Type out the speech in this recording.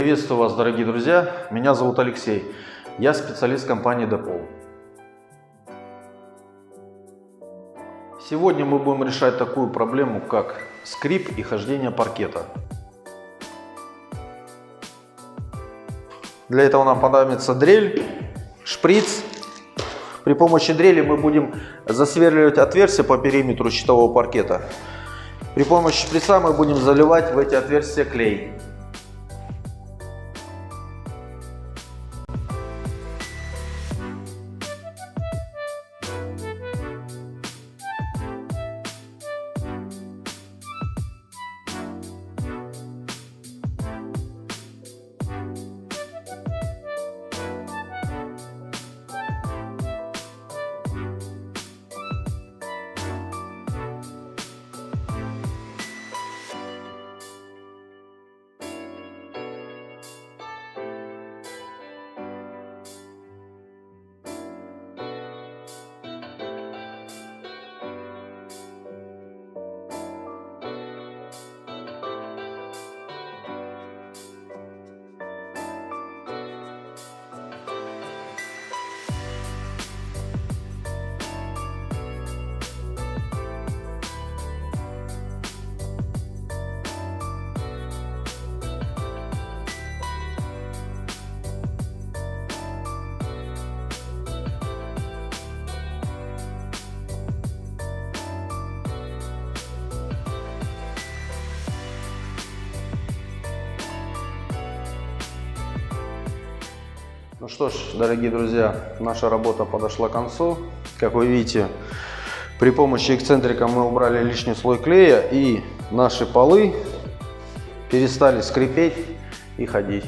Приветствую вас, дорогие друзья, меня зовут Алексей, я специалист компании Депол. Сегодня мы будем решать такую проблему, как скрип и хождение паркета. Для этого нам понадобится дрель, шприц. При помощи дрели мы будем засверливать отверстия по периметру щитового паркета. При помощи шприца мы будем заливать в эти отверстия клей. Ну что ж, дорогие друзья, наша работа подошла к концу. Как вы видите, при помощи эксцентрика мы убрали лишний слой клея, и наши полы перестали скрипеть и ходить.